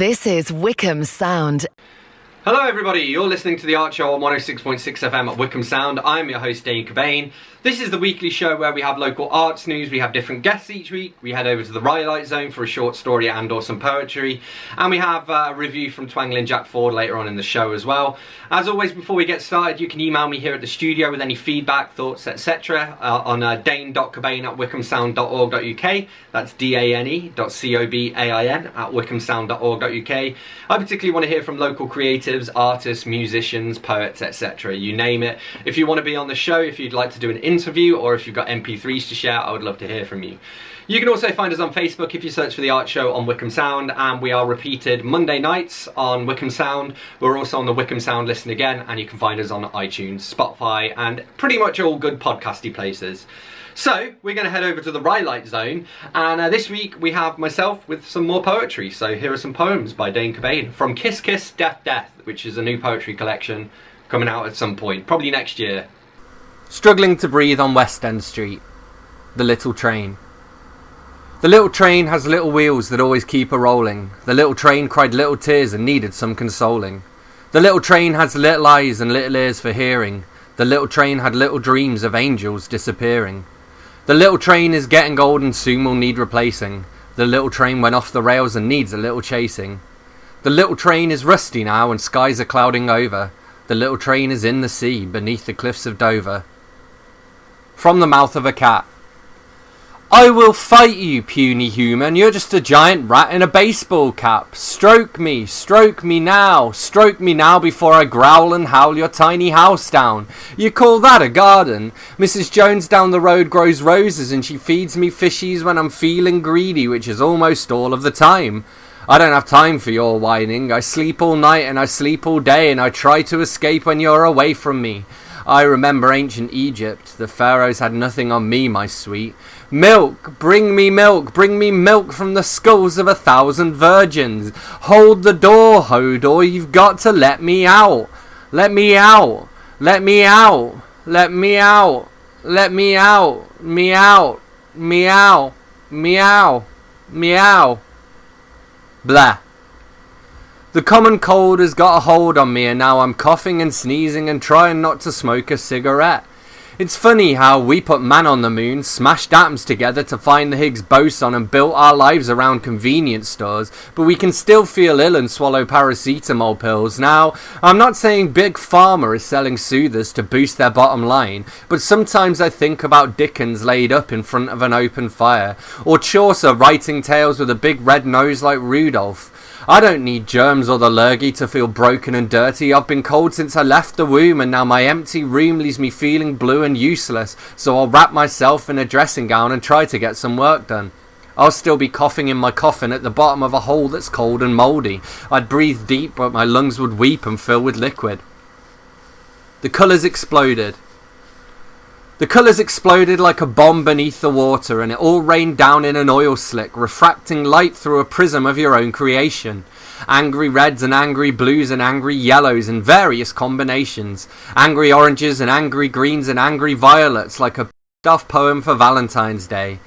This is Wycombe Sound. Hello everybody, you're listening to The Art Show on 106.6 FM at Wycombe Sound. I'm your host Dane Cobain. This is the weekly show where we have local arts news, we have different guests each week, we head over to the Rhyolite Zone for a short story and or some poetry, and we have a review from Twangling Jack Ford later on in the show as well. As always, before we get started, you can email me here at the studio with any feedback, thoughts, etc. On dane.cobain@wycombesound.org.uk. That's dane.cobain at wycombesound.org.uk. I particularly want to hear from local creatives, artists, musicians, poets, etc. You name it. If you want to be on the show, if you'd like to do an interview, or if you've got MP3s to share, I would love to hear from you. You can also find us on Facebook if you search for The Art Show on Wycombe Sound, and we are repeated Monday nights on Wycombe Sound. We're also on the Wycombe Sound Listen Again, and you can find us on iTunes, Spotify, and pretty much all good podcasty places. So, we're going to head over to the Rhyolite Zone, and this week we have myself with some more poetry. So here are some poems by Dane Cobain from Kiss Kiss Death Death, which is a new poetry collection coming out at some point, probably next year. Struggling to breathe on West End Street. The little train. The little train has little wheels that always keep a-rolling. The little train cried little tears and needed some consoling. The little train has little eyes and little ears for hearing. The little train had little dreams of angels disappearing. The little train is getting old and soon will need replacing. The little train went off the rails and needs a little chasing. The little train is rusty now and skies are clouding over. The little train is in the sea beneath the cliffs of Dover. From the mouth of a cat. I will fight you, puny human. You're just a giant rat in a baseball cap. Stroke me now before I growl and howl your tiny house down. You call that a garden? Mrs. Jones down the road grows roses and she feeds me fishies when I'm feeling greedy, which is almost all of the time. I don't have time for your whining. I sleep all night and I sleep all day and I try to escape when you're away from me. I remember ancient Egypt. The pharaohs had nothing on me, my sweet. Milk from the skulls of 1,000 virgins. Hold the door, Hodor, you've got to let me out. Let me out. Let me out. Let me out. Let me out. Meow. Meow. Meow. Meow. Blah. The common cold has got a hold on me and now I'm coughing and sneezing and trying not to smoke a cigarette. It's funny how we put man on the moon, smashed atoms together to find the Higgs boson and built our lives around convenience stores, but we can still feel ill and swallow paracetamol pills. Now, I'm not saying Big Pharma is selling soothers to boost their bottom line, but sometimes I think about Dickens laid up in front of an open fire, or Chaucer writing tales with a big red nose like Rudolph. I don't need germs or the lurgy to feel broken and dirty. I've been cold since I left the womb and now my empty room leaves me feeling blue and useless, so I'll wrap myself in a dressing gown and try to get some work done. I'll still be coughing in my coffin at the bottom of a hole that's cold and mouldy. I'd breathe deep but my lungs would weep and fill with liquid. The colours exploded. The colours exploded like a bomb beneath the water, and it all rained down in an oil slick, refracting light through a prism of your own creation. Angry reds and angry blues and angry yellows in various combinations. Angry oranges and angry greens and angry violets, like a off poem for Valentine's Day.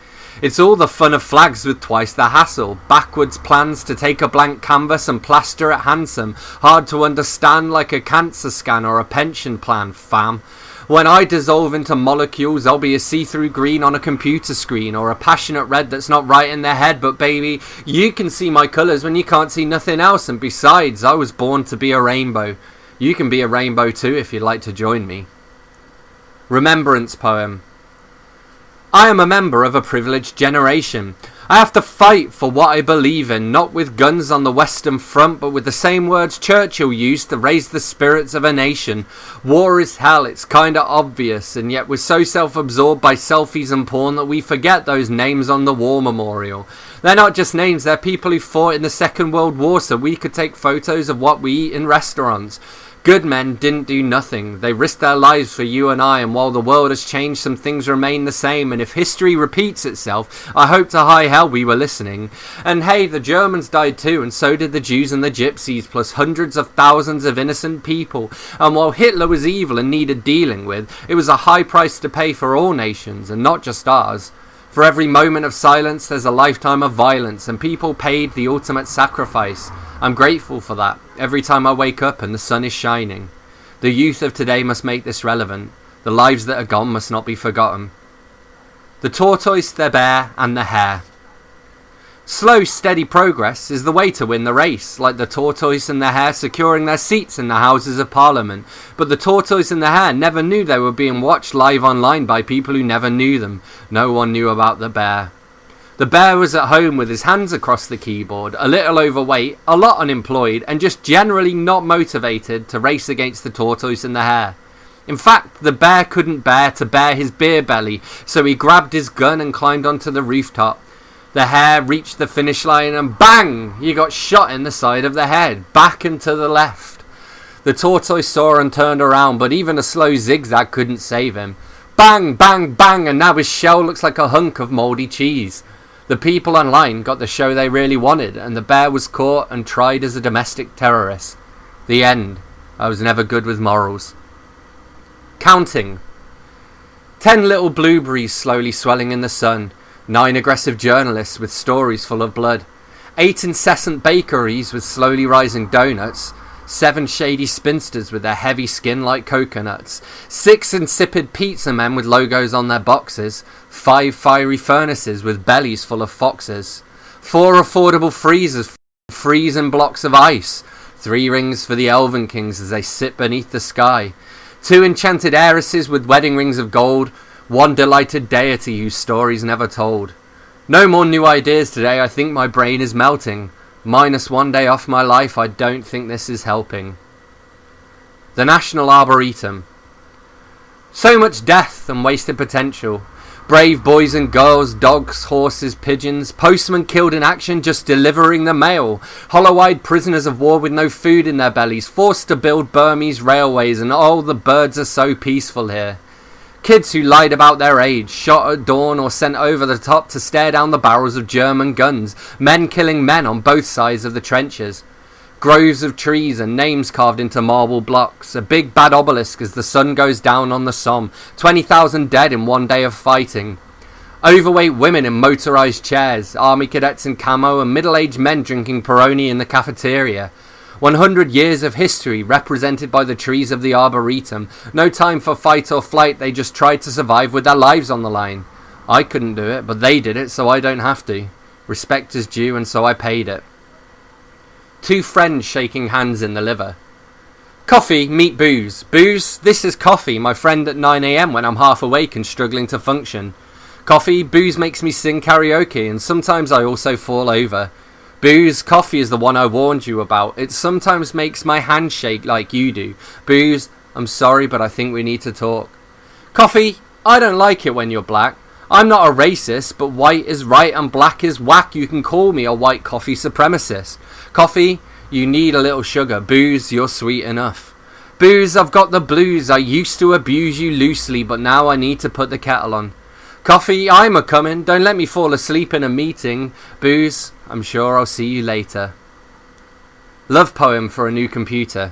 It's all the fun of flags with twice the hassle. Backwards plans to take a blank canvas and plaster it handsome. Hard to understand like a cancer scan or a pension plan, fam. When I dissolve into molecules, I'll be a see-through green on a computer screen, or a passionate red that's not right in their head, but baby, you can see my colours when you can't see nothing else, and besides, I was born to be a rainbow. You can be a rainbow too if you'd like to join me. Remembrance poem. I am a member of a privileged generation. I have to fight for what I believe in, not with guns on the Western Front, but with the same words Churchill used to raise the spirits of a nation. War is hell, it's kinda obvious, and yet we're so self-absorbed by selfies and porn that we forget those names on the war memorial. They're not just names, they're people who fought in the Second World War so we could take photos of what we eat in restaurants. Good men didn't do nothing. They risked their lives for you and I, and while the world has changed, some things remain the same, and if history repeats itself, I hope to high hell we were listening. And hey, the Germans died too, and so did the Jews and the Gypsies, plus hundreds of thousands of innocent people. And while Hitler was evil and needed dealing with, it was a high price to pay for all nations, and not just ours. For every moment of silence, there's a lifetime of violence, and people paid the ultimate sacrifice. I'm grateful for that, every time I wake up and the sun is shining. The youth of today must make this relevant. The lives that are gone must not be forgotten. The tortoise, the bear, and the hare. Slow, steady progress is the way to win the race, like the tortoise and the hare securing their seats in the Houses of Parliament. But the tortoise and the hare never knew they were being watched live online by people who never knew them. No one knew about the bear. The bear was at home with his hands across the keyboard, a little overweight, a lot unemployed, and just generally not motivated to race against the tortoise and the hare. In fact, the bear couldn't bear to bare his beer belly, so he grabbed his gun and climbed onto the rooftop. The hare reached the finish line and bang! He got shot in the side of the head, back and to the left. The tortoise saw and turned around, but even a slow zigzag couldn't save him. Bang, bang, bang, and now his shell looks like a hunk of mouldy cheese. The people online got the show they really wanted, and the bear was caught and tried as a domestic terrorist. The end. I was never good with morals. Counting. 10 little blueberries slowly swelling in the sun. 9 aggressive journalists with stories full of blood. 8 incessant bakeries with slowly rising donuts. 7 shady spinsters with their heavy skin like coconuts. 6 insipid pizza men with logos on their boxes. 5 fiery furnaces with bellies full of foxes. 4 affordable freezers freezing blocks of ice. 3 rings for the elven kings as they sit beneath the sky. 2 enchanted heiresses with wedding rings of gold. 1 delighted deity whose story's never told. No more new ideas today, I think my brain is melting. Minus 1 day off my life, I don't think this is helping. The National Arboretum. So much death and wasted potential. Brave boys and girls, dogs, horses, pigeons, postmen killed in action just delivering the mail. Hollow-eyed prisoners of war with no food in their bellies, forced to build Burmese railways, and all the birds are so peaceful here. Kids who lied about their age, shot at dawn or sent over the top to stare down the barrels of German guns, men killing men on both sides of the trenches. Groves of trees and names carved into marble blocks, a big bad obelisk as the sun goes down on the Somme, 20,000 dead in 1 day of fighting. Overweight women in motorised chairs, army cadets in camo and middle-aged men drinking Peroni in the cafeteria. 100 years of history represented by the trees of the Arboretum. No time for fight or flight, they just tried to survive with their lives on the line. I couldn't do it, but they did it, so I don't have to. Respect is due, and so I paid it. 2 friends shaking hands in the liver. Coffee, meet booze. Booze, this is coffee, my friend at 9 AM when I'm half awake and struggling to function. Coffee, booze makes me sing karaoke, and sometimes I also fall over. Booze, coffee is the one I warned you about. It sometimes makes my hand shake like you do. Booze, I'm sorry, but I think we need to talk. Coffee, I don't like it when you're black. I'm not a racist, but white is right and black is whack. You can call me a white coffee supremacist. Coffee, you need a little sugar. Booze, you're sweet enough. Booze, I've got the blues. I used to abuse you loosely, but now I need to put the kettle on. Coffee, I'm a-comin'. Don't let me fall asleep in a meeting. Booze, I'm sure I'll see you later. Love poem for a new computer.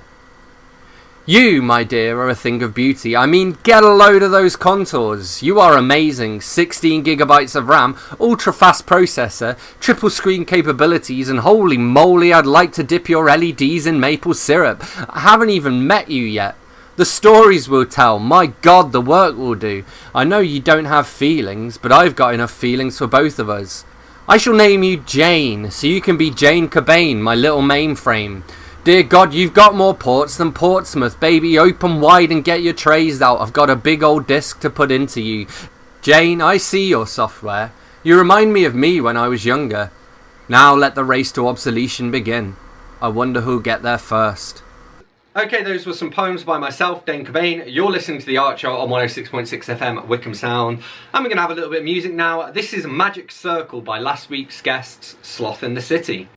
You, my dear, are a thing of beauty. I mean, get a load of those contours. You are amazing. 16 gigabytes of RAM, ultra-fast processor, triple screen capabilities, and holy moly, I'd like to dip your LEDs in maple syrup. I haven't even met you yet. The stories we'll tell, my God, the work we'll do. I know you don't have feelings, but I've got enough feelings for both of us. I shall name you Jane, so you can be Jane Cobain, my little mainframe. Dear God, you've got more ports than Portsmouth, baby. Open wide and get your trays out. I've got a big old disc to put into you. Jane, I see your software. You remind me of me when I was younger. Now let the race to obsolescence begin. I wonder who'll get there first. Okay, those were some poems by myself, Dane Cobain. You're listening to the Art Show on 106.6 FM Wycombe Sound. And we're going to have a little bit of music now. This is Magic Circle by last week's guests, Sloth in the City.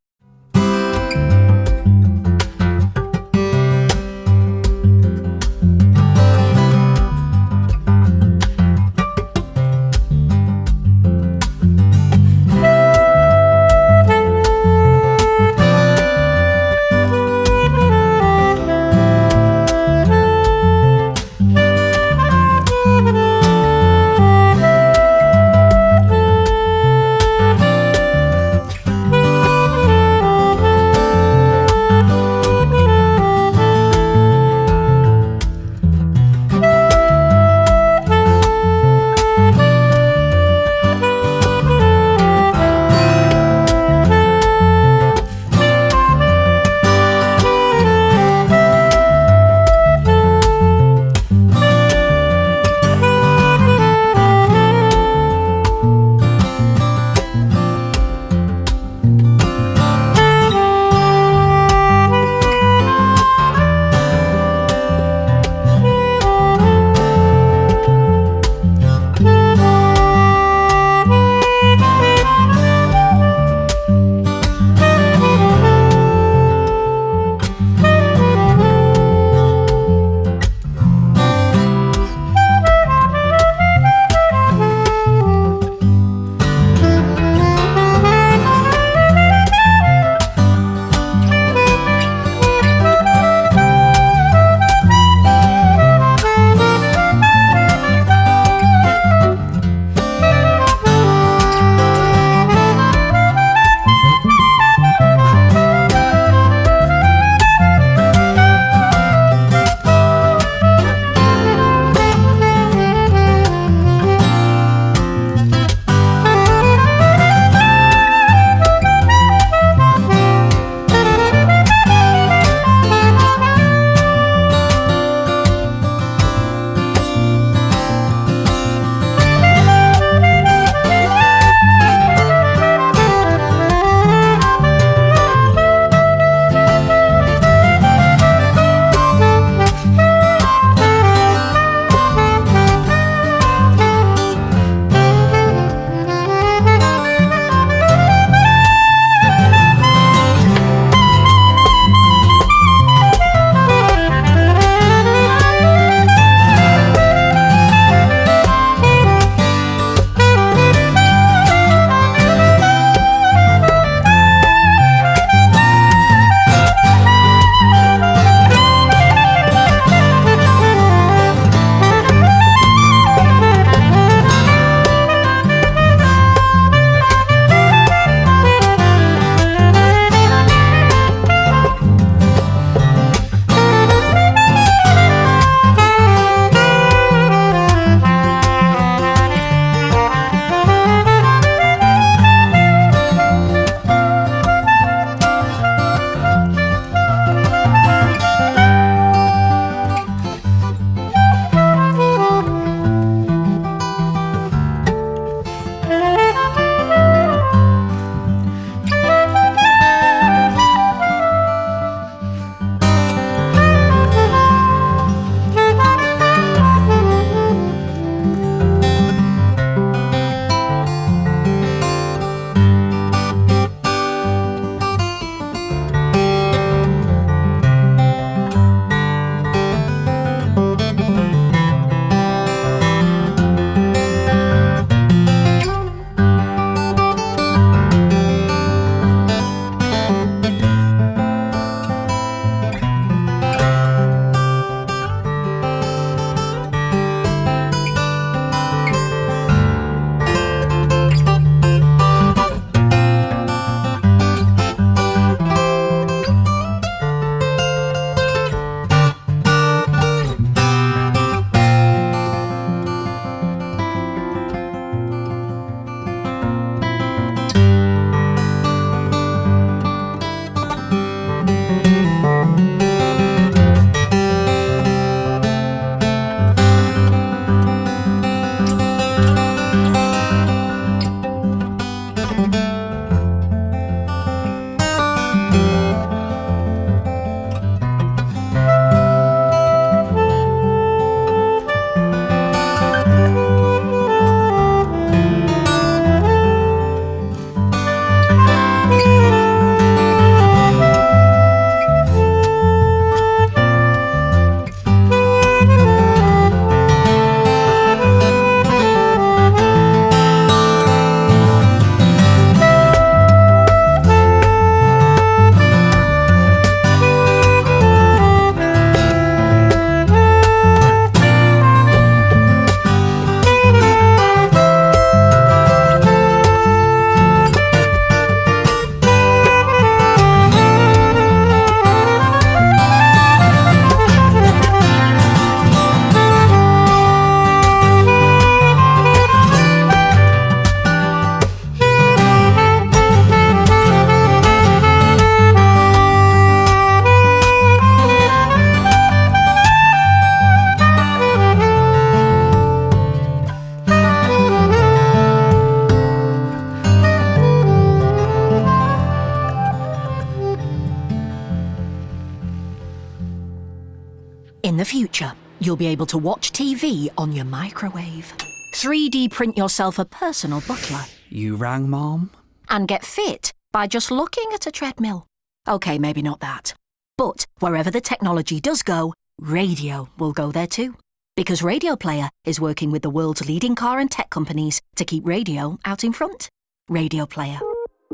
In the future, you'll be able to watch TV on your microwave, 3D print yourself a personal butler. You rang, Mom? And get fit by just looking at a treadmill. OK, maybe not that. But wherever the technology does go, radio will go there too. Because Radio Player is working with the world's leading car and tech companies to keep radio out in front. Radio Player.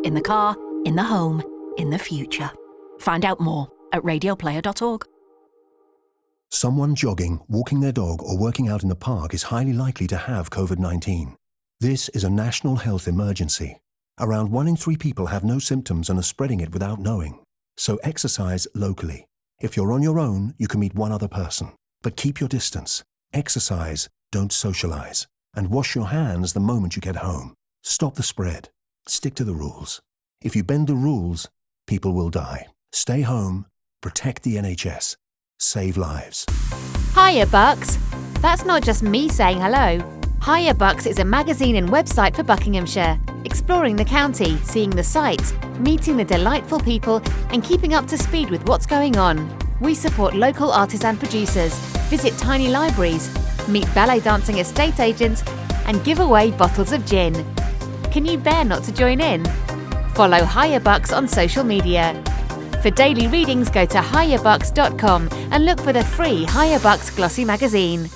In the car, in the home, in the future. Find out more at radioplayer.org. Someone jogging, walking their dog, or working out in the park is highly likely to have COVID-19. This is a national health emergency. Around 1 in 3 people have no symptoms and are spreading it without knowing. So exercise locally. If you're on your own, you can meet one other person. But keep your distance. Exercise, don't socialize. And wash your hands the moment you get home. Stop the spread. Stick to the rules. If you bend the rules, people will die. Stay home. Protect the NHS. Save lives. Hiya Bucks! That's not just me saying hello. Hiya Bucks is a magazine and website for Buckinghamshire, exploring the county, seeing the sights, meeting the delightful people and keeping up to speed with what's going on. We support local artists and producers, visit tiny libraries, meet ballet dancing estate agents and give away bottles of gin. Can you bear not to join in? Follow Hiya Bucks on social media. For daily readings, go to hiyabucks.com and look for the free Hiya Bucks glossy magazine.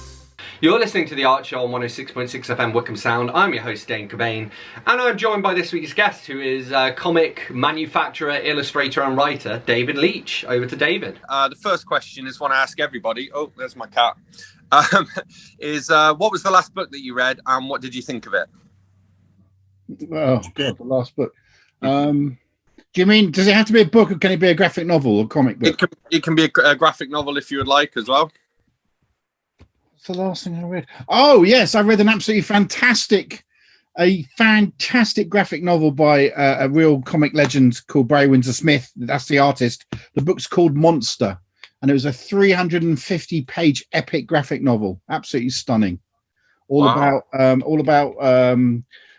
You're listening to The Art Show on 106.6 FM Wycombe Sound. I'm your host, Dane Cobain, and I'm joined by this week's guest, who is comic manufacturer, illustrator and writer, David Leach. Over to David. The first question is one I ask everybody. Oh, there's my cat. What was the last book that you read and what did you think of it? Oh, God, the last book. Do you mean, does it have to be a book or can it be a graphic novel or comic book? It can be a graphic novel if you would like as well. What's the last thing I read? Oh, yes, I read an absolutely fantastic graphic novel by a real comic legend called Barry Windsor Smith. That's the artist. The book's called Monster, and it was a 350-page epic graphic novel. Absolutely stunning.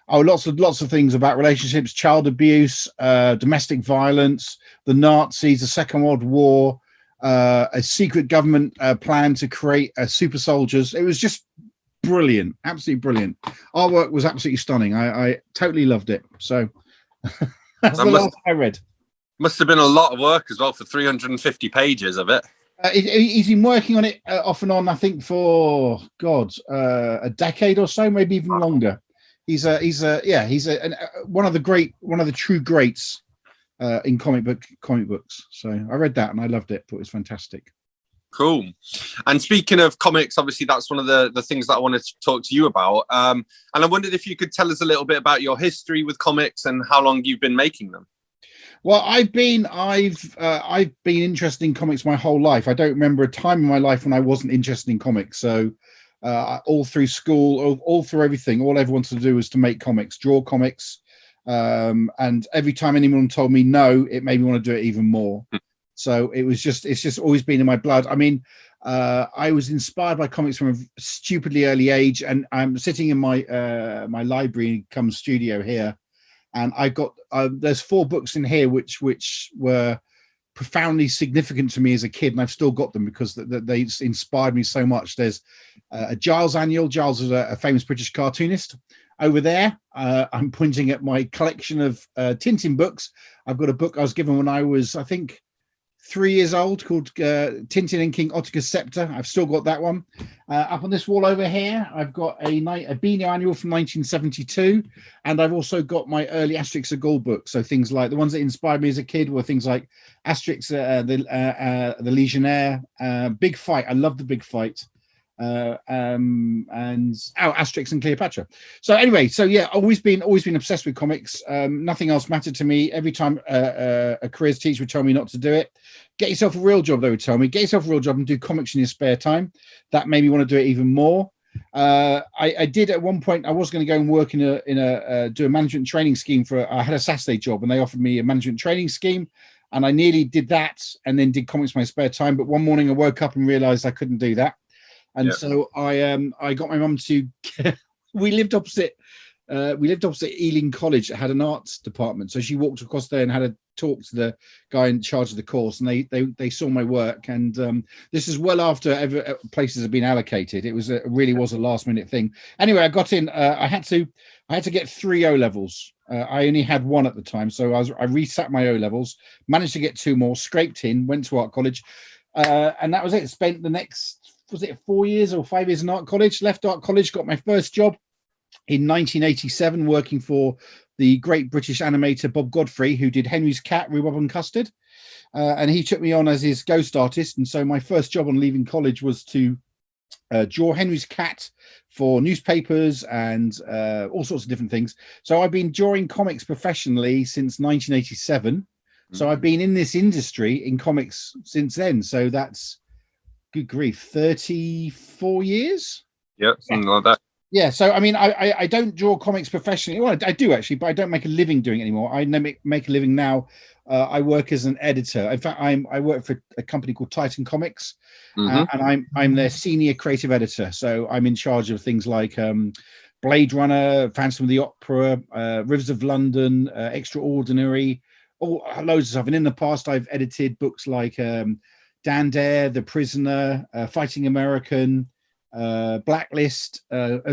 Lots of things about relationships, child abuse, domestic violence, the Nazis, the Second World War, a secret government plan to create super soldiers. It was just brilliant, absolutely brilliant. Artwork was absolutely stunning. I totally loved it. So that's the last I read. Must have been a lot of work as well for 350 pages of it. He's been working on it off and on, I think, for a decade or so, maybe even longer. He's one of the true greats in comic books. So I read that and I loved it. Thought it was fantastic. Cool. And speaking of comics, obviously that's one of the things that I wanted to talk to you about. And I wondered if you could tell us a little bit about your history with comics and how long you've been making them. Well, I've been interested in comics my whole life. I don't remember a time in my life when I wasn't interested in comics. So all through school, all through everything, all I ever wanted to do was to make comics, draw comics. And every time anyone told me no, it made me want to do it even more. So it's just always been in my blood. I mean, I was inspired by comics from a stupidly early age, and I'm sitting in my library come studio here, and I got there's 4 books in here which were profoundly significant to me as a kid, and I've still got them because they inspired me so much. There's a Giles Annual. Giles is a famous British cartoonist. Over there, I'm pointing at my collection of Tintin books. I've got a book I was given when I was, I think, 3 years old called Tintin and King Otto's Scepter. I've still got that one. Up on this wall over here, I've got a Beano Annual from 1972. And I've also got my early Asterix and Gaul books. So things like the ones that inspired me as a kid were things like Asterix, the Legionnaire, Big Fight. I love the Big Fight. And Asterix and Cleopatra. So anyway, always been obsessed with comics. Nothing else mattered to me. Every time a careers teacher would tell me not to do it, get yourself a real job. They would tell me, get yourself a real job and do comics in your spare time. That made me want to do it even more. I did at one point. I was going to go and work do a management training scheme I had a Saturday job, and they offered me a management training scheme. And I nearly did that and then did comics in my spare time. But one morning I woke up and realized I couldn't do that. And so I got my mum to, we lived opposite we lived opposite Ealing College that had an arts department. So she walked across there and had a talk to the guy in charge of the course, and they saw my work. And this is well after ever places have been allocated. It was really was a last minute thing. Anyway, I got in. I had to get 3 O levels. I only had 1 at the time, so I resat my O levels, managed to get 2 more, scraped in, went to art college, and that was it. Spent the next, was it 4 years or 5 years in art college? Left art college, got my first job in 1987, working for the great British animator Bob Godfrey, who did Henry's Cat, Rhubarb and Custard, and he took me on as his ghost artist. And so my first job on leaving college was to draw Henry's Cat for newspapers and all sorts of different things. So I've been drawing comics professionally since 1987. So I've been in this industry in comics since then. So that's, good grief, 34 years. Yep, something like that. Yeah, so I mean, I don't draw comics professionally. Well, I do actually, but I don't make a living doing it anymore. I make a living now. I work as an editor. In fact, I work for a company called Titan Comics, and I'm their senior creative editor. So I'm in charge of things like Blade Runner, Phantom of the Opera, Rivers of London, Extraordinary, all loads of stuff. And in the past, I've edited books like Dan Dare, The Prisoner, Fighting American, Blacklist,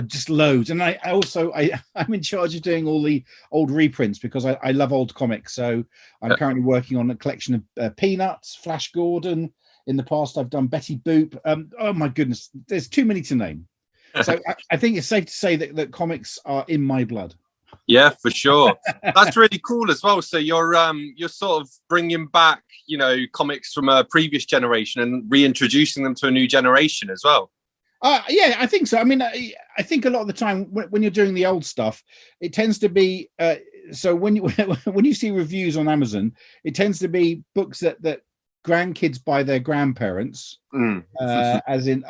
just loads. And I'm in charge of doing all the old reprints because I love old comics. So I'm currently working on a collection of Peanuts, Flash Gordon. In the past, I've done Betty Boop. Oh my goodness, there's too many to name. So I think it's safe to say that comics are in my blood. Yeah, for sure. That's really cool as well. So you're sort of bringing back, comics from a previous generation and reintroducing them to a new generation as well. Yeah, I think so. I mean, I think a lot of the time when you're doing the old stuff, it tends to be so when you see reviews on Amazon, it tends to be books that grandkids buy their grandparents, as in,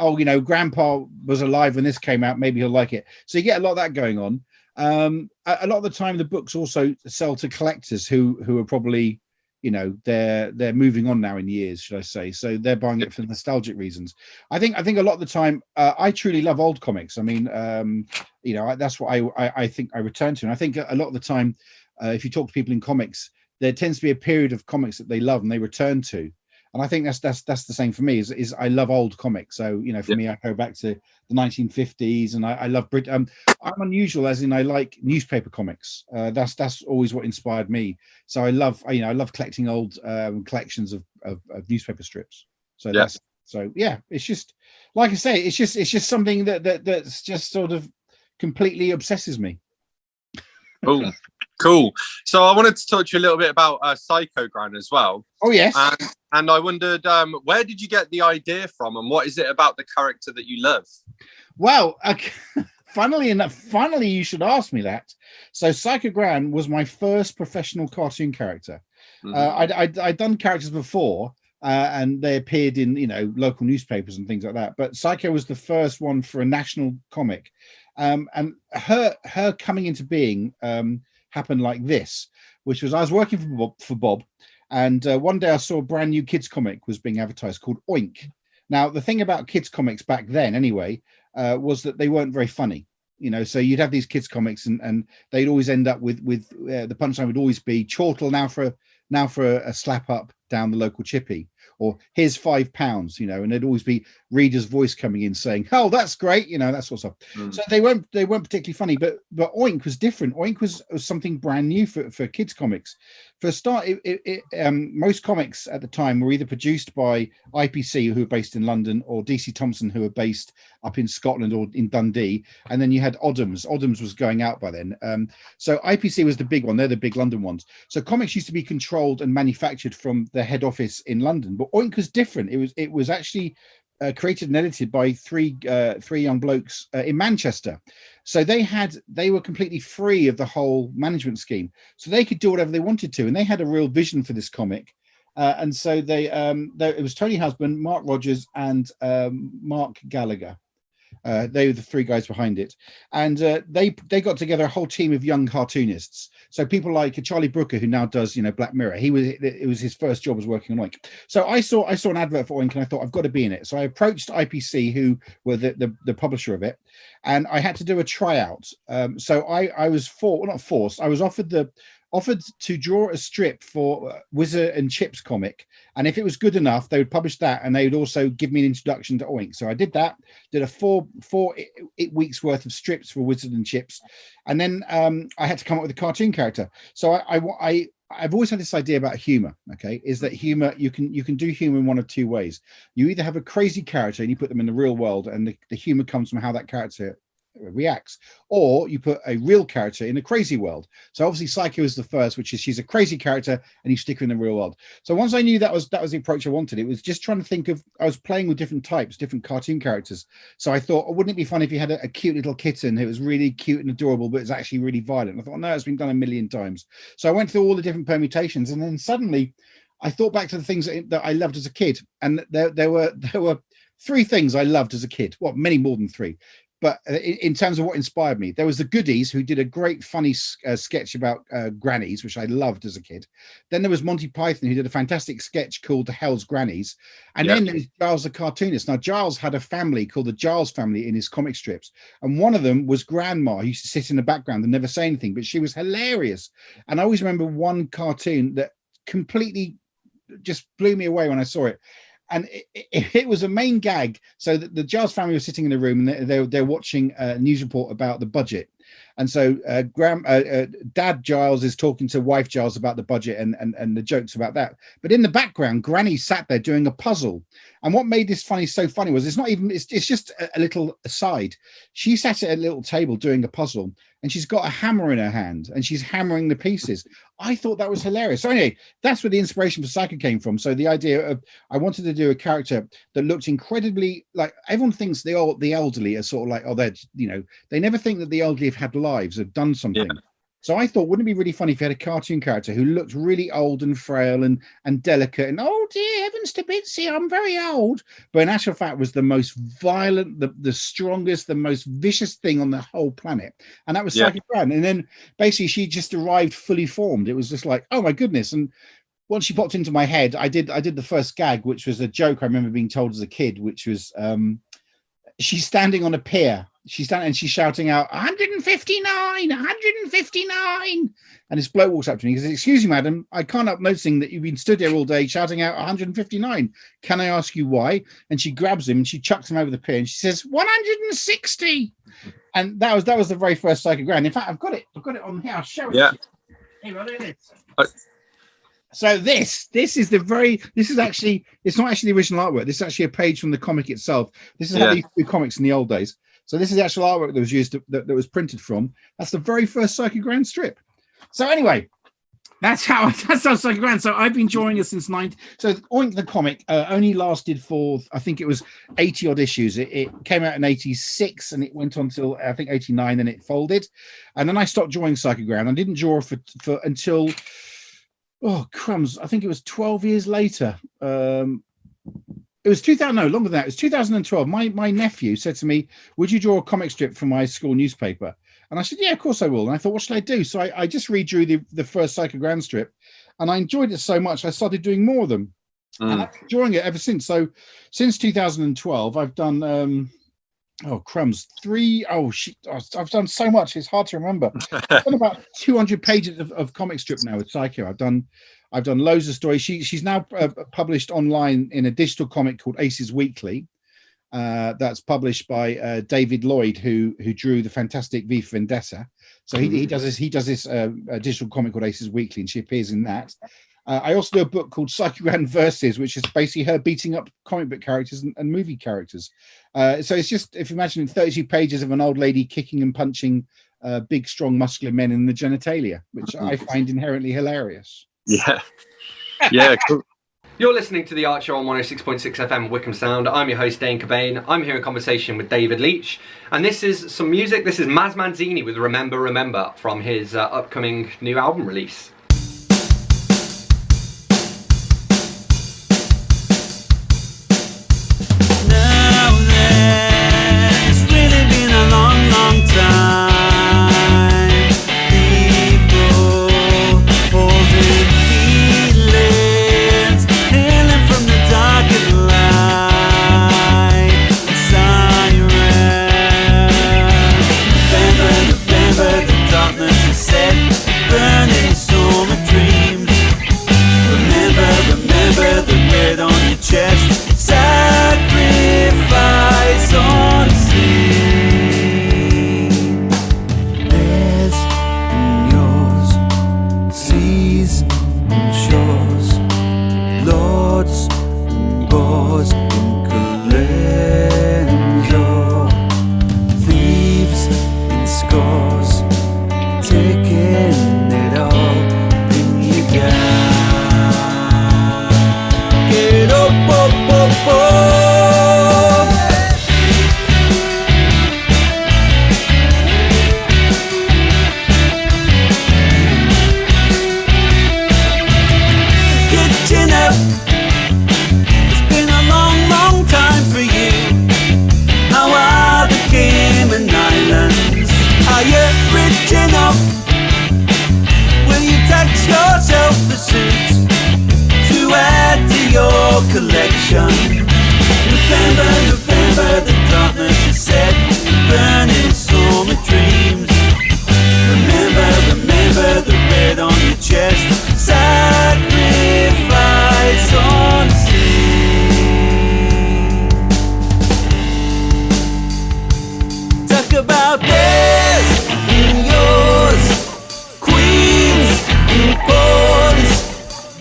grandpa was alive when this came out, maybe he'll like it. So you get a lot of that going on. A lot of the time, the books also sell to collectors who are probably, they're moving on now in years, should I say? So they're buying it for nostalgic reasons. I think a lot of the time, I truly love old comics. I mean, that's what I think I return to, and I think a lot of the time, if you talk to people in comics, there tends to be a period of comics that they love and they return to. And I think that's the same for me. Is I love old comics. So for me, I go back to the 1950s, and I love Brit. I'm unusual, as in I like newspaper comics. That's always what inspired me. So I love collecting old collections of newspaper strips. So it's just like I say, it's just something that's just sort of completely obsesses me. Cool. So I wanted to talk to you a little bit about Psycho Gran as well. Oh yes. And I wondered, where did you get the idea from, and what is it about the character that you love? Well, funnily you should ask me that. So Psycho Gran was my first professional cartoon character. I'd done characters before, and they appeared in local newspapers and things like that. But Psycho was the first one for a national comic, and her coming into being happened like this, which was I was working for Bob, and one day I saw a brand new kids comic was being advertised called Oink. Now the thing about kids comics back then, anyway, was that they weren't very funny. So you'd have these kids comics, and they'd always end up with the punchline would always be chortle now for a slap up down the local chippy, or here's £5, and there'd always be reader's voice coming in saying, oh, that's great, that sort of stuff. So they weren't particularly funny, but Oink was different. Oink was something brand new for kids comics. For a start, most comics at the time were either produced by IPC, who were based in London, or DC Thompson, who were based up in Scotland or in Dundee, and then you had Oddums. Oddums was going out by then. So IPC was the big one. They're the big London ones. So comics used to be controlled and manufactured from the head office in London, but Oink was different. It was actually created and edited by three young blokes in Manchester. So they were completely free of the whole management scheme, so they could do whatever they wanted to, and they had a real vision for this comic. And so it was Tony Husband, Mark Rogers, and Mark Gallagher. They were the three guys behind it, and they got together a whole team of young cartoonists. So people like Charlie Brooker, who now does Black Mirror. It was his first job was working on Oink. So I saw an advert for Oink, and I thought I've got to be in it. So I approached IPC, who were the publisher of it, and I had to do a tryout. So I was not forced. I was offered to draw a strip for Wizard and Chips comic, and if it was good enough, they would publish that, and they would also give me an introduction to Oink. So I did that, did a four weeks worth of strips for Wizard and Chips, and then I had to come up with a cartoon character. So I've always had this idea about humor. Okay, is that humor you can do humor in one of two ways. You either have a crazy character and you put them in the real world, and the humor comes from how that character reacts, or you put a real character in a crazy world. So obviously Psycho is the first, which is she's a crazy character and you stick her in the real world. So once I knew that was the approach I wanted, it was just trying to think of, I was playing with different types, different cartoon characters. So I thought, wouldn't it be fun if you had a cute little kitten who was really cute and adorable, but it's actually really violent? I thought, no, it's been done a million times. So I went through all the different permutations, and then suddenly I thought back to the things that I loved as a kid, and there were three things I loved as a kid. Well, many more than three. But in terms of what inspired me, there was the Goodies, who did a great funny sketch about grannies, which I loved as a kid. Then there was Monty Python, who did a fantastic sketch called The Hell's Grannies. And then there was Giles the cartoonist. Now, Giles had a family called the Giles family in his comic strips. And one of them was Grandma, who used to sit in the background and never say anything, but she was hilarious. And I always remember one cartoon that completely just blew me away when I saw it. And it was a main gag. So the Giles family was sitting in the room, and they're watching a news report about the budget. And so Dad Giles is talking to wife Giles about the budget and the jokes about that. But in the background, Granny sat there doing a puzzle. And what made this so funny was it's just a little aside. She sat at a little table doing a puzzle, and she's got a hammer in her hand, and she's hammering the pieces. I thought that was hilarious. So anyway, that's where the inspiration for Psycho came from. So the idea of, I wanted to do a character that looked incredibly like, everyone thinks the elderly are sort of like, oh, they're, they never think that the elderly have had lives, have done something. Yeah. So I thought, wouldn't it be really funny if you had a cartoon character who looked really old and frail and delicate and, oh dear heavens to Bitsy, I'm very old. But in actual fact was the most violent, the strongest, the most vicious thing on the whole planet. And that was Psycho Gran. And then basically she just arrived fully formed. It was just like, oh my goodness. And once she popped into my head, I did the first gag, which was a joke I remember being told as a kid, which was she's standing on a pier. She's shouting out 159, 159, and this bloke walks up to me. He says, "Excuse me, madam, I can't help noticing that you've been stood here all day shouting out 159. Can I ask you why?" And she grabs him and she chucks him over the pier and she says 160. And that was the very first Psycho Gran. In fact, I've got it on here. I'll show it. Yeah. Hey, look at this. So this is actually, it's not actually the original artwork. This is actually a page from the comic itself. This is how they used to do comics in the old days. So this is the actual artwork that was used that was printed from. That's the very first Psycho Gran strip. So anyway, that's how Psycho Gran. So I've been drawing it since 90. So Oink the comic only lasted for, I think it was 80 odd issues. It came out in 86 and it went on till I think 89, and it folded. And then I stopped drawing Psycho Gran. I didn't draw for until, oh crumbs, I think it was 12 years later. It was longer than that. It was 2012. My nephew said to me, "Would you draw a comic strip for my school newspaper?" And I said, "Yeah, of course I will." And I thought, what should I do? So I just redrew the first Psycho Gran strip, and I enjoyed it so much I started doing more of them. And I've been drawing it ever since. So since 2012, I've done I've done so much, it's hard to remember. I've done about 200 pages of comic strip now with Psycho. I've done loads of stories. She's now published online in a digital comic called Aces Weekly. That's published by David Lloyd, who drew the fantastic V for Vendetta. So he does this digital comic called Aces Weekly, and she appears in that. I also do a book called Psycho Gran Versus, which is basically her beating up comic book characters and movie characters. So it's just, if you imagine 32 pages of an old lady kicking and punching big, strong, muscular men in the genitalia, which I find inherently hilarious. Yeah. Yeah, cool. You're listening to The Art Show on 106.6 FM Wycombe Sound. I'm your host, Dane Cobain. I'm here in conversation with David Leach. And this is some music. This is Maz Manzini with Remember Remember from his upcoming new album release. Now let's selection. November, November, the darkness is set, burning summer dreams. Remember, remember the red on your chest, sacrifice on sea. Talk about theirs and yours, queens and pawns.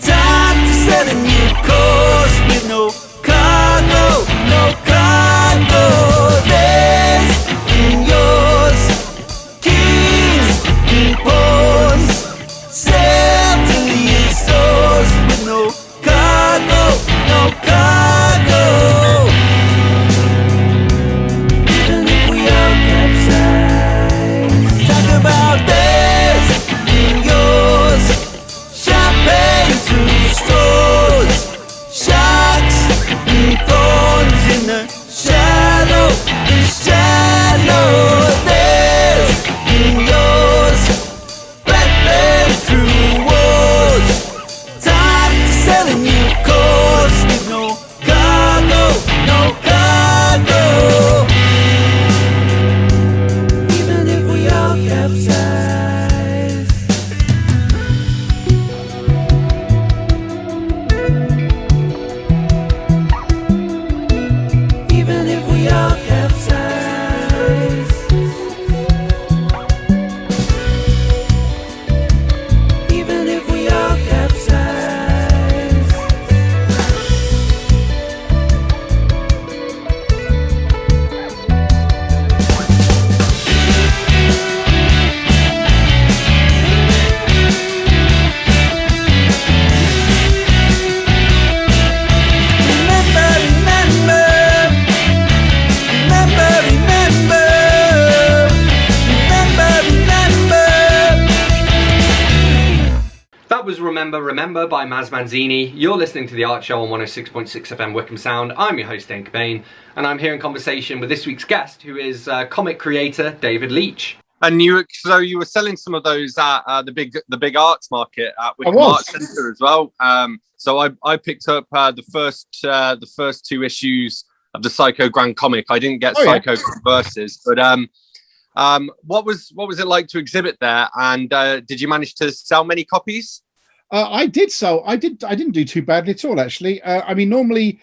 Time to set a new course with no cargo, no cargo. Theirs and yours, kings and pawns. Sail to the source with no cargo, no cargo. Even if we all capsize. Talk about theirs and yours, champagne through straws, sharks and thorns in the shallow, theirs and yours, backbend through walls. Time to sell a new course with no cargo, no cargo. Even if we all capsize. Even if we all capsize. Even if we all capsize. Remember, remember, remember, remember, remember, remember. That was Remember Remember by Maz Manzini. You're listening to The Art Show on 106.6 FM Wycombe Sound. I'm your host, Dane Cobain, and I'm here in conversation with this week's guest, who is comic creator David Leach. And you were selling some of those at the big arts market at Wycombe was. Arts Centre as well. So I picked up the first two issues of the Psycho Gran comic. I didn't get Psycho Gran Versus, but what was it like to exhibit there? And did you manage to sell many copies? I did sell. I didn't do too badly at all, actually. I mean, normally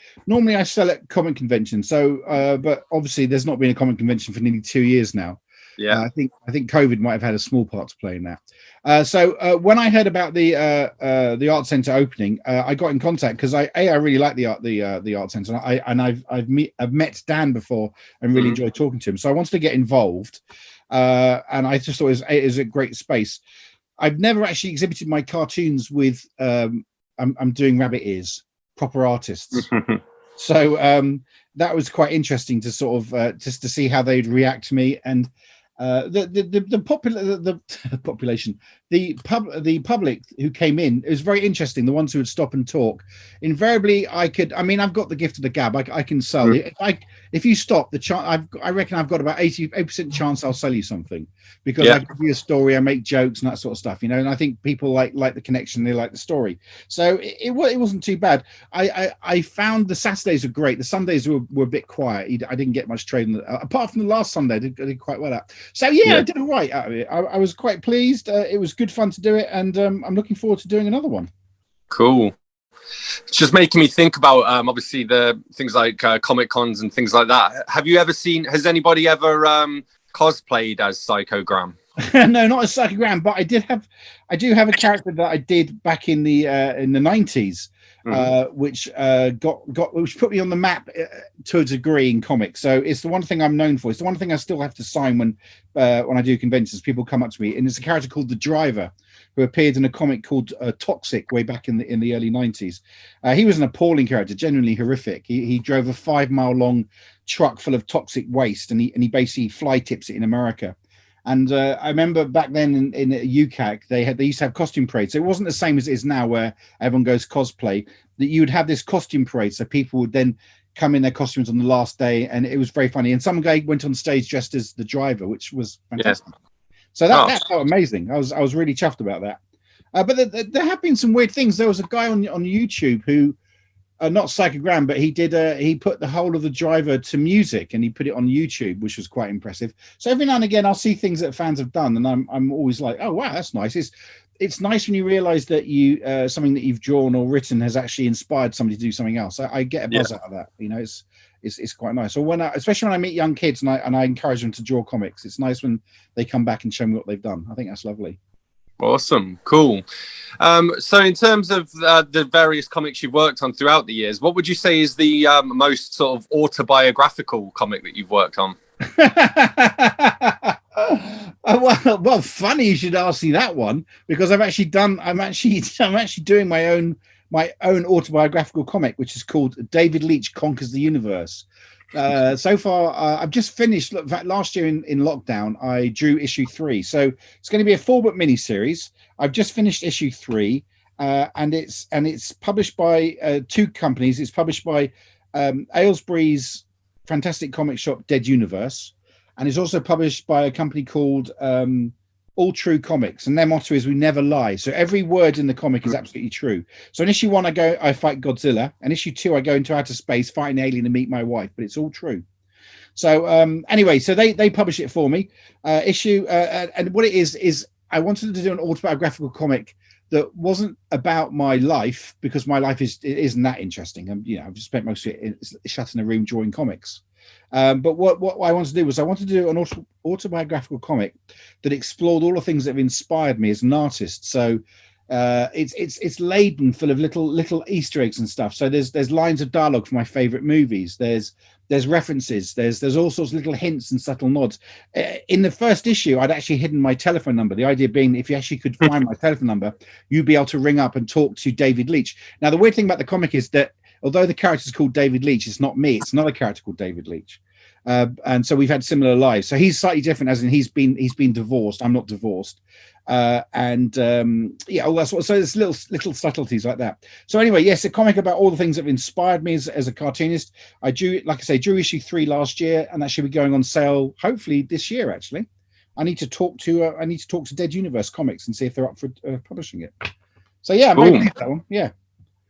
I sell at comic conventions. So, but obviously, there's not been a comic convention for nearly 2 years now. Yeah, I think COVID might have had a small part to play in that. So when I heard about the art centre opening, I got in contact because I really like the art centre, and I've met Dan before and really enjoyed talking to him. So I wanted to get involved, and I just thought it was a great space. I've never actually exhibited my cartoons with I'm doing rabbit ears, proper artists. So that was quite interesting to sort of just to see how they'd react to me. And the population, the public who came in, it was very interesting. The ones who would stop and talk, invariably, I've got the gift of the gab. I can sell. If you stop, I reckon I've got about 80% chance I'll sell you something, because I give you a story, I make jokes and that sort of stuff, you know. And I think people like the connection, they like the story. So it wasn't too bad. I found the Saturdays were great. The Sundays were a bit quiet. I didn't get much trade apart from the last Sunday. I did quite well at. So I did all right out of it. I was quite pleased. It was good fun to do it, and I'm looking forward to doing another one. Cool. It's just making me think about obviously the things like Comic Cons and things like that. Has anybody ever cosplayed as Psycho Gran? No, not as Psycho Gran, but I do have a character that I did back in the 90s, which put me on the map to a degree in comics. So it's the one thing I'm known for. It's the one thing I still have to sign when I do conventions. People come up to me, and it's a character called the Driver, who appeared in a comic called Toxic way back in the early 90s. He was an appalling character, genuinely horrific. He drove a 5-mile long truck full of toxic waste, and he basically fly tips it in America. And I remember back then in UCAC, they used to have costume parades. So it wasn't the same as it is now, where everyone goes cosplay. That you would have this costume parade, so people would then come in their costumes on the last day, and it was very funny. And some guy went on stage dressed as the Driver, which was fantastic. Yeah. So that felt amazing. I was really chuffed about that. But there have been some weird things. There was a guy on YouTube who not Psycho Gran, but he did. He put the whole of the driver to music, and he put it on YouTube, which was quite impressive. So every now and again, I'll see things that fans have done, and I'm always like, oh wow, that's nice. It's nice when you realise that you something that you've drawn or written has actually inspired somebody to do something else. I get a buzz out of that. You know, it's quite nice. Or especially when I meet young kids and I encourage them to draw comics, it's nice when they come back and show me what they've done. I think that's lovely. Awesome, cool. So in terms of the various comics you've worked on throughout the years, what would you say is the most sort of autobiographical comic that you've worked on? Well, funny you should ask me that one, because I'm actually doing my own autobiographical comic, which is called David Leach Conquers the Universe. So far, I've just finished. Look, in fact, last year in lockdown, I drew issue 3. So it's going to be a 4-book miniseries. I've just finished issue 3, and it's published by 2 companies. It's published by Aylesbury's fantastic comic shop, Dead Universe, and it's also published by a company called All True Comics, and their motto is "We never lie." So every word in the comic is absolutely true. So in issue 1, I fight Godzilla, and issue 2, I go into outer space, fight an alien, and meet my wife. But it's all true. So anyway, so they publish it for me. And what it is I wanted to do an autobiographical comic that wasn't about my life, because my life isn't that interesting. I've just spent most of it shut in a room drawing comics. But what I wanted to do was I wanted to do an autobiographical comic that explored all the things that have inspired me as an artist. So it's laden full of little Easter eggs and stuff. So there's lines of dialogue from my favorite movies. There's references. There's all sorts of little hints and subtle nods. In the first issue, I'd actually hidden my telephone number. The idea being, if you actually could find my telephone number, you'd be able to ring up and talk to David Leach. Now, the weird thing about the comic is that although the character is called David Leach, it's not me. It's another character called David Leach. And so we've had similar lives. So he's slightly different, as in he's been divorced. I'm not divorced. All that sort of, so there's little subtleties like that. So anyway, yes, a comic about all the things that have inspired me as a cartoonist. I drew issue 3 last year, and that should be going on sale hopefully this year. Actually, I need to talk to Dead Universe Comics and see if they're up for publishing it. So yeah, maybe that one. Yeah.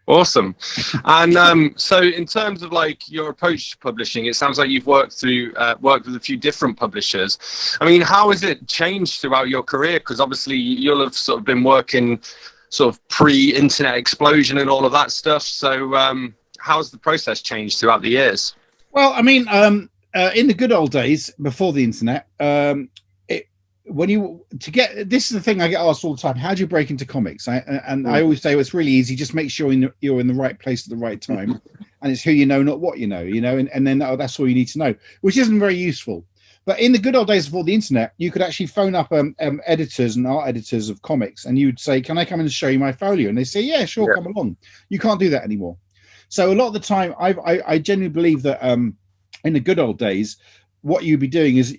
Awesome. And so in terms of like your approach to publishing, it sounds like you've worked with a few different publishers. I mean, how has it changed throughout your career? Because obviously you'll have sort of been working sort of pre-internet explosion and all of that stuff. So how's the process changed throughout the years? Well, I mean, in the good old days before the internet, this is the thing I get asked all the time: how do you break into comics? I always say, well, it's really easy. Just make sure you're in the right place at the right time, and it's who you know, not what you know. And then that's all you need to know, which isn't very useful. But in the good old days before the internet, you could actually phone up editors and art editors of comics, and you'd say, "Can I come in and show you my folio?" And they say, "Yeah, sure, come along." You can't do that anymore. So a lot of the time, I genuinely believe that in the good old days, what you'd be doing is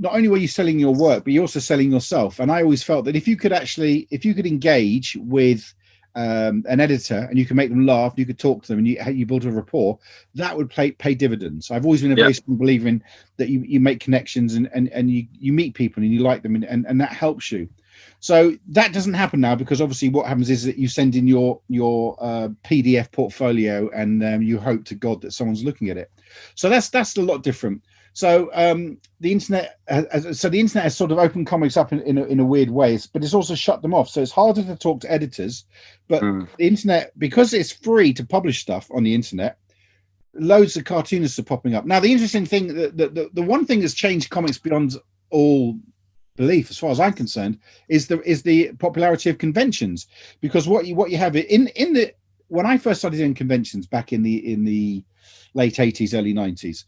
not only were you selling your work, but you're also selling yourself. And I always felt that if you could engage with an editor and you could make them laugh, you could talk to them, and you build a rapport, that would pay dividends. I've always been a very strong believer in that. You make connections and you meet people and you like them, and that helps you. So that doesn't happen now, because obviously what happens is that you send in your PDF portfolio, and you hope to God that someone's looking at it. So that's a lot different. So the internet has sort of opened comics up in a weird way, but it's also shut them off. So it's harder to talk to editors. But the internet, because it's free to publish stuff on the internet, loads of cartoonists are popping up. Now, the interesting thing, the one thing that's changed comics beyond all belief, as far as I'm concerned, is the popularity of conventions. Because what you have when I first started doing conventions back in the late 80s, early 90s.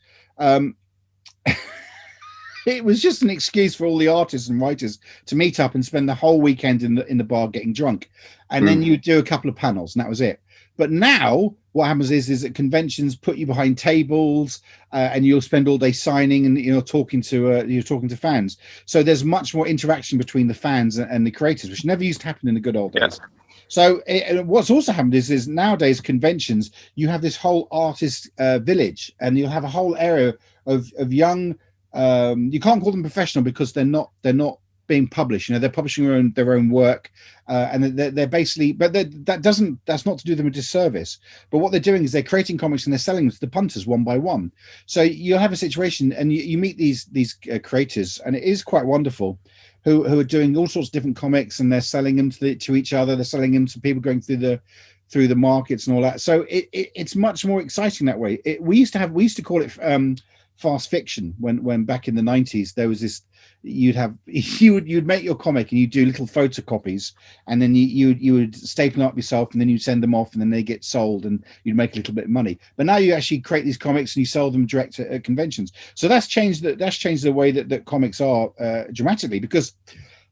It was just an excuse for all the artists and writers to meet up and spend the whole weekend in the bar getting drunk, and then you do a couple of panels, and that was it. But now what happens is that conventions put you behind tables, and you'll spend all day signing, and you're talking to fans. So there's much more interaction between the fans and the creators, which never used to happen in the good old days. Yeah. So what's also happened is nowadays conventions, you have this whole artist village, and you'll have a whole area of young. You can't call them professional because they're not being published. You know, they're publishing their own work, and they're basically, but that's not to do them a disservice. But what they're doing is they're creating comics and they're selling them to the punters one by one. So you'll have a situation, and you meet these creators, and it is quite wonderful, who are doing all sorts of different comics, and they're selling them to each other. They're selling them to people going through the markets and all that. So it's much more exciting that way. We used to call it fast fiction when back in the 90s there was this. You'd make your comic and you'd do little photocopies, and then you would staple them up yourself, and then you'd send them off, and then they get sold, and you'd make a little bit of money. But now you actually create these comics and you sell them direct at conventions. So that's changed the way that comics are dramatically, because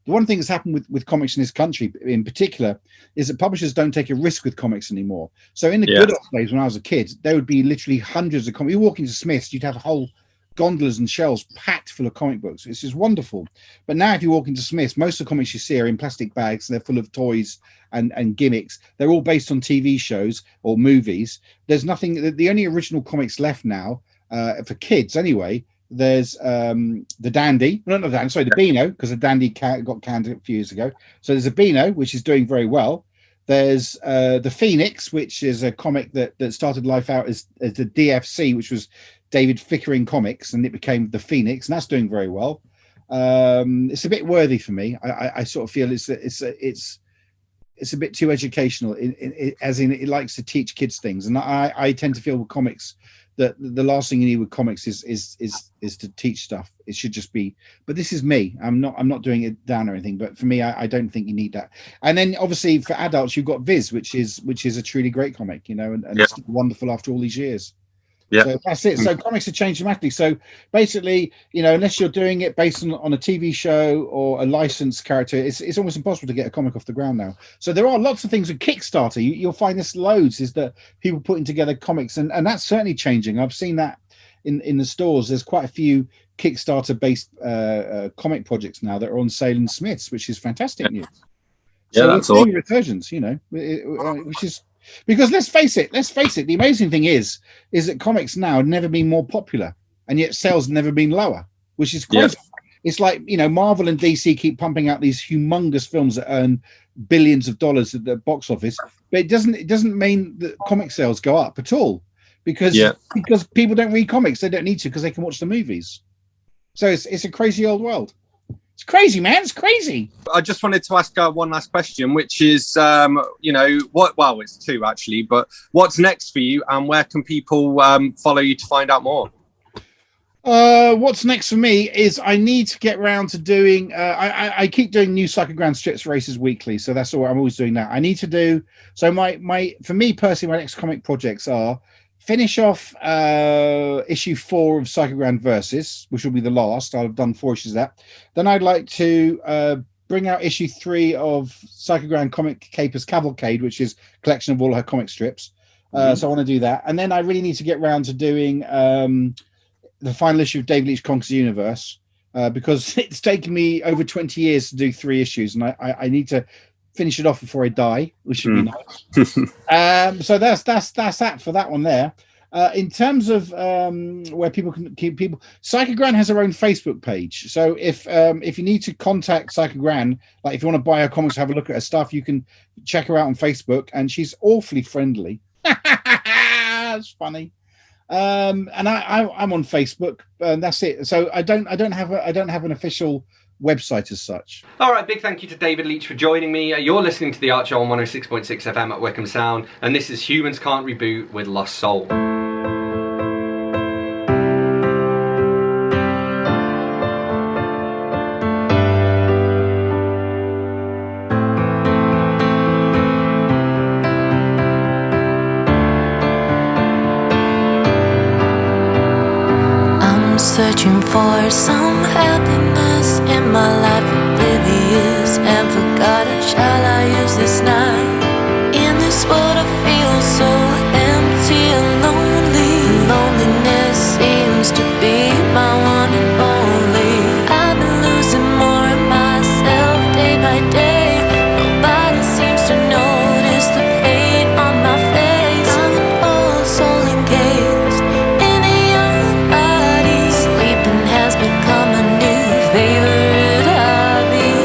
the one thing that's happened with comics in this country in particular is that publishers don't take a risk with comics anymore. So in the good old days when I was a kid, there would be literally hundreds of comics. You walk into Smith's, you'd have a whole gondolas and shelves packed full of comic books. It's just wonderful. But now if you walk into Smith's, most of the comics you see are in plastic bags. They're full of toys and gimmicks. They're all based on TV shows or movies. There's nothing. The only original comics left now for kids anyway. There's the Dandy, the Beano, because the Dandy got canned a few years ago. So there's a Beano, which is doing very well. There's the Phoenix, which is a comic that started life out as the DFC, which was David Fickering Comics, and it became the Phoenix, and that's doing very well. It's a bit worthy for me. I sort of feel it's a bit too educational, as in it likes to teach kids things, and I tend to feel with comics that the last thing you need with comics is to teach stuff. It should just be. But this is me. I'm not doing it down or anything. But for me, I don't think you need that. And then obviously for adults, you've got Viz, which is a truly great comic, you know, and it's wonderful after all these years. Yeah, so that's it. So comics have changed dramatically. So basically, you know, unless you're doing it based on a TV show or a licensed character, it's almost impossible to get a comic off the ground now. So there are lots of things with Kickstarter. You'll find this loads, is that people putting together comics, and that's certainly changing. I've seen that in the stores. There's quite a few Kickstarter based comic projects now that are on sale in Smiths, which is fantastic news. Yeah, so that's all. Resurgence, you know, which is. Because let's face it, the amazing thing is that comics now have never been more popular, and yet sales have never been lower, which is crazy. Yeah. It's like, you know, Marvel and DC keep pumping out these humongous films that earn billions of dollars at the box office, but it doesn't mean that comic sales go up at all, because people don't read comics. They don't need to, because they can watch the movies. So it's a crazy old world. It's crazy, man. It's crazy. I just wanted to ask one last question, which is, you know, well, it's two actually, but what's next for you, and where can people follow you to find out more? What's next for me is I need to get around to doing, I keep doing new Psycho Gran strips races weekly. So that's all. I'm always doing that. I need to do, so for me personally, my next comic projects are finish off issue 4 of Psycho Gran Versus, which will be the last. I'll have done 4 issues of that. Then I'd like to bring out issue 3 of Psycho Gran Comic Capers Cavalcade, which is a collection of all her comic strips. So I want to do that. And then I really need to get around to doing the final issue of David Leach Conquers the Universe, because it's taken me over 20 years to do 3 issues, and I need to finish it off before I die, which would be nice. So that's that for that one there. In terms of where people can keep people, Psycho Gran has her own Facebook page. So if you need to contact Psycho Gran, like if you want to buy her comics, have a look at her stuff, you can check her out on Facebook, and she's awfully friendly. That's funny. And I'm on Facebook, and that's it. So I don't have an official website as such. All right, big thank you to David Leach for joining me. You're listening to The Art Show on 106.6 FM at Wycombe Sound, and this is Humans Can't Reboot with Lost Soul. Searching for some happiness in my life, oblivious and forgotten. Shall I use this night? In this world I feel so empty and lonely. Loneliness seems to be my one and only. I've been losing more of myself day by day. Nobody seems to notice the pain on my face. I'm an old soul encased in a young body. Sleeping has become a new favorite hobby.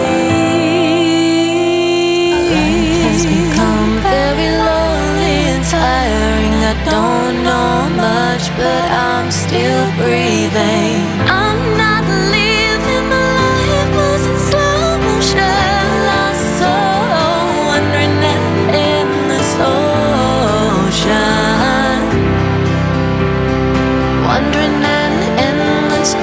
much, but I'm still breathing. I'm not living my life, losing slow motion. Lost soul, wandering in this ocean. Wandering in this ocean.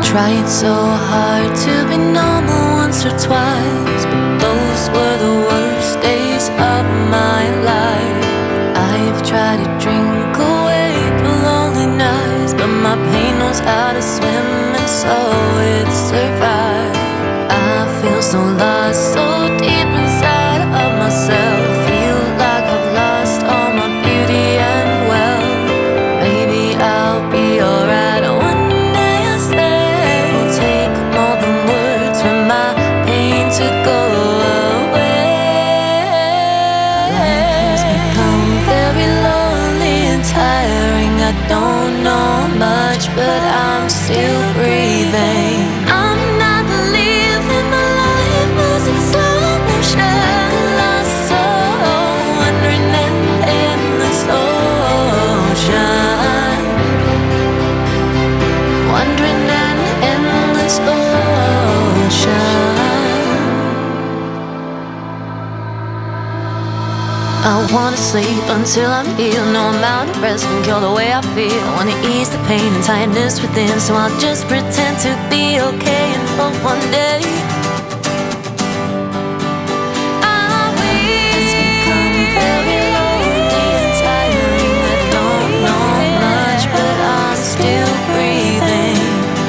Tried so hard to be normal once or twice, but those were the worst days of my life. I've tried to drink away the lonely nights, but my pain knows how to swim, and so it survived. I feel so lost, so deep inside of myself. Feel like I've lost all my beauty and wealth. Maybe I'll be alright one day, I say. It'll take more than words for my pain to go away. Life has become very lonely and tiring. I don't know much, but I'm still breathing. I'm not living my life, losing slow motion. Lost soul, wandering in this ocean. Wandering in this ocean. I wanna sleep until I'm healed. No amount of rest can cure the way I feel. I wanna ease the pain and tiredness within, so I'll just pretend to be okay and hope one day I'll win. It's become very lonely and tiring. I don't know much, but I'm still breathing.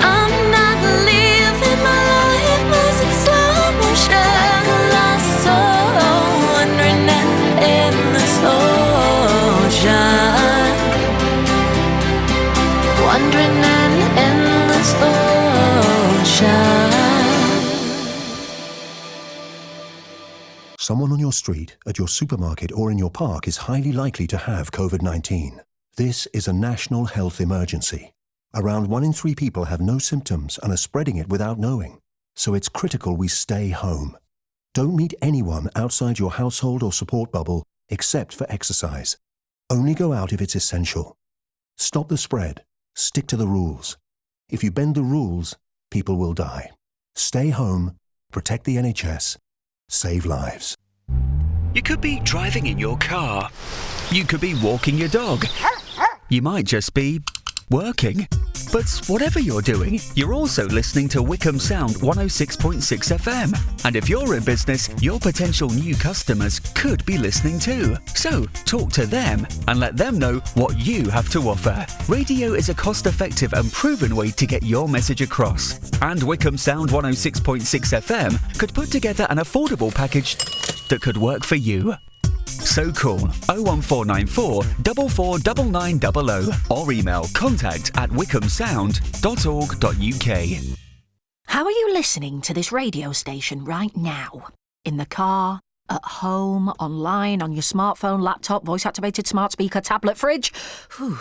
I'm not living my life, losing slow motion. Lost soul, wandering in this ocean. Wandering in this ocean. Someone on your street, at your supermarket, or in your park is highly likely to have COVID-19. This is a national health emergency. Around 1 in 3 people have no symptoms and are spreading it without knowing. So it's critical we stay home. Don't meet anyone outside your household or support bubble except for exercise. Only go out if it's essential. Stop the spread. Stick to the rules. If you bend the rules, people will die. Stay home, protect the NHS, save lives. You could be driving in your car. You could be walking your dog. You might just be working. But whatever you're doing, you're also listening to Wycombe Sound 106.6 FM. And if you're in business, your potential new customers could be listening too. So talk to them and let them know what you have to offer. Radio is a cost-effective and proven way to get your message across. And Wycombe Sound 106.6 FM could put together an affordable package that could work for you. So call 01494 449900 or email contact@wycombesound.org.uk. How are you listening to this radio station right now? In the car, at home, online, on your smartphone, laptop, voice-activated smart speaker, tablet, fridge? Whew.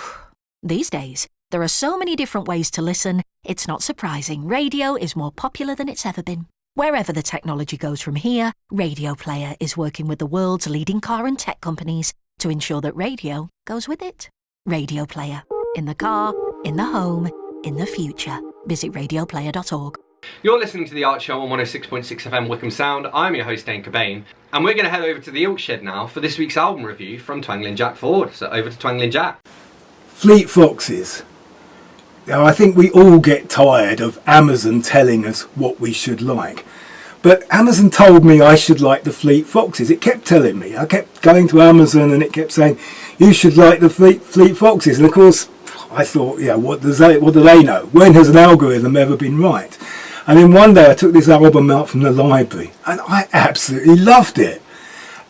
These days, there are so many different ways to listen, it's not surprising radio is more popular than it's ever been. Wherever the technology goes from here, Radio Player is working with the world's leading car and tech companies to ensure that radio goes with it. Radio Player. In the car, in the home, in the future. Visit radioplayer.org. You're listening to The Art Show on 106.6 FM Wycombe Sound. I'm your host, Dane Cobain. And we're going to head over to the Ilk Shed now for this week's album review from Twangling Jack Ford. So over to Twangling Jack. Fleet Foxes. Now, I think we all get tired of Amazon telling us what we should like. But Amazon told me I should like the Fleet Foxes. It kept telling me. I kept going to Amazon and it kept saying, you should like the Fleet Foxes. And of course, I thought, yeah, what do they know? When has an algorithm ever been right? And then one day I took this album out from the library and I absolutely loved it.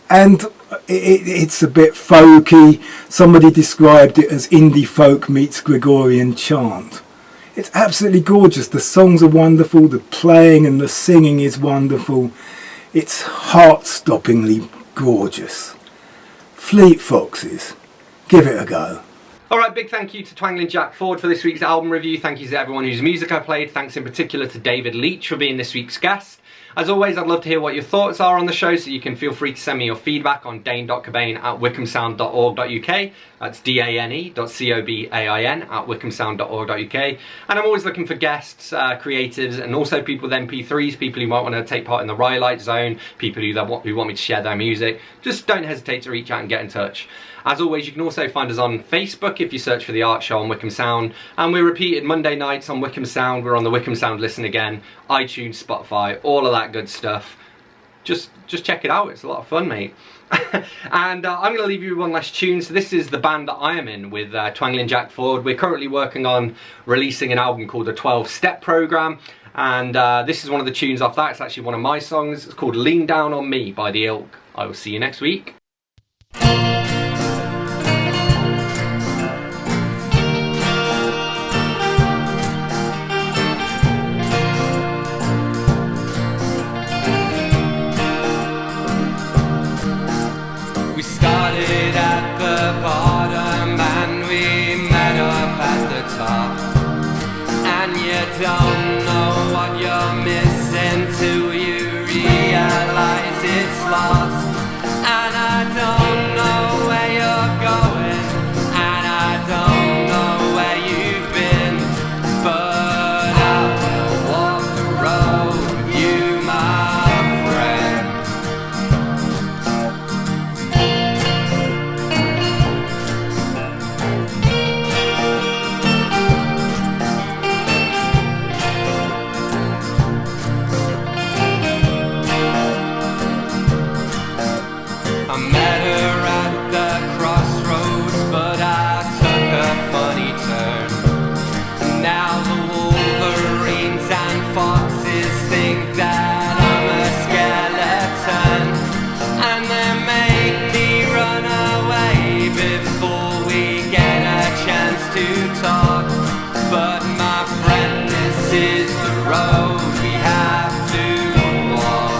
And it's a bit folky. Somebody described it as indie folk meets Gregorian chant. It's absolutely gorgeous. The songs are wonderful. The playing and the singing is wonderful. It's heart-stoppingly gorgeous. Fleet Foxes. Give it a go. Alright, big thank you to Twangling Jack Ford for this week's album review. Thank you to everyone whose music I played. Thanks in particular to David Leach for being this week's guest. As always, I'd love to hear what your thoughts are on the show, so you can feel free to send me your feedback on dane.cobain@wycombesound.org.uk. That's dane.cobain@wycombesound.org.uk. And I'm always looking for guests, creatives, and also people with MP3s, people who might want to take part in the Rhylight Zone, people who want me to share their music. Just don't hesitate to reach out and get in touch. As always, you can also find us on Facebook if you search for The Art Show on Wycombe Sound, and we're repeated Monday nights on Wycombe Sound. We're on the Wycombe Sound Listen Again, iTunes, Spotify, all of that good stuff. Just check it out, it's a lot of fun, mate. And I'm going to leave you with one last tune. So this is the band that I am in with Twangling Jack Ford. We're currently working on releasing an album called the 12-Step Program, and this is one of the tunes off that. It's actually one of my songs. It's called Lean Down on Me by The Ilk. I will see you next week. We started at the bottom and we met up at the top. And you don't know what you're missing till you realize it's lost. And I don't know where you're going, and I don't know where you've been, but I will walk the road with you, my friend. I met her at the crossroads, but I took a funny turn. Now the wolverines and foxes think that I'm a skeleton, and they make me run away before we get a chance to talk. But my friend, this is the road we have to walk.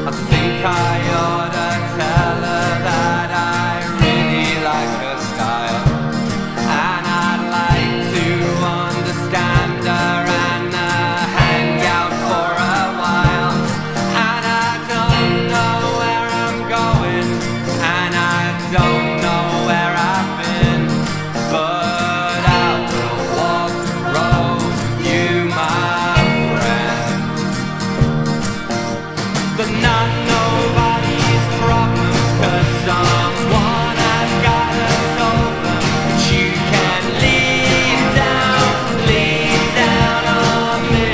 I think I ought to tell her that I really like her style, and I'd like to understand her and hang out for a while. And I don't know where I'm going, and I don't know where I've been, but I will walk the road with you, my friend. They're not nobody's problems, 'cause someone has gotta solve them. But you can lean down on me.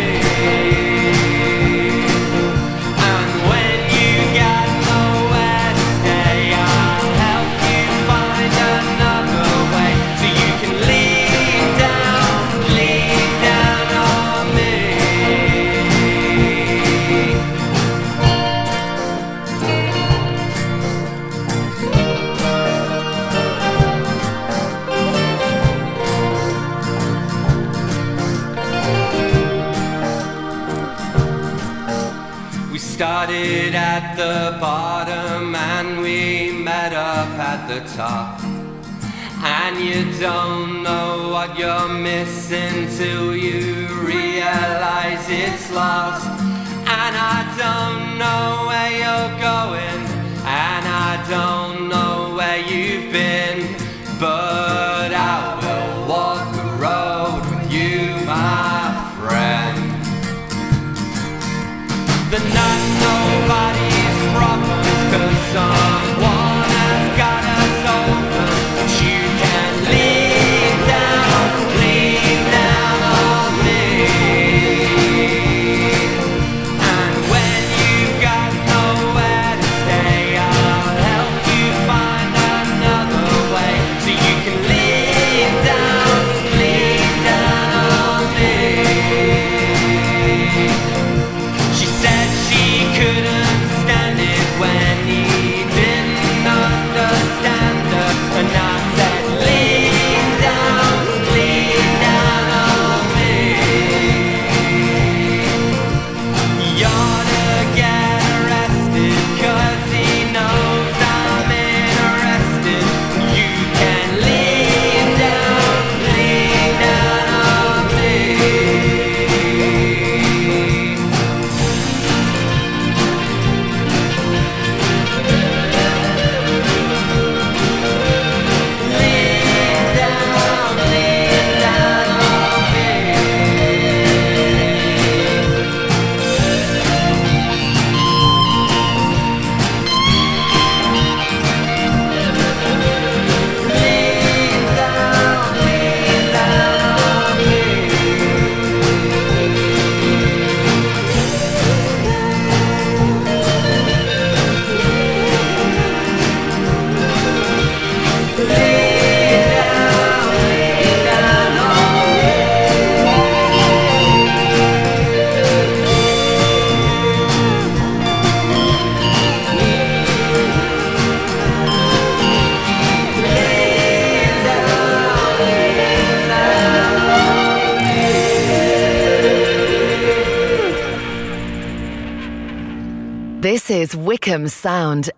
And when you got nowhere to stay, I'll help you find another way. So you can lean down on me. We started at the bottom and we met up at the top. And you don't know what you're missing till you realize it's lost. And I don't know where you're going, and I don't know where you've been, but I will walk the road with you, my friend. They're not nobody's problems, 'cause someone has gotta solve them. But you can lean down on me. And when you've got nowhere to stay, I'll help you find another way. So you can is Wycombe Sound,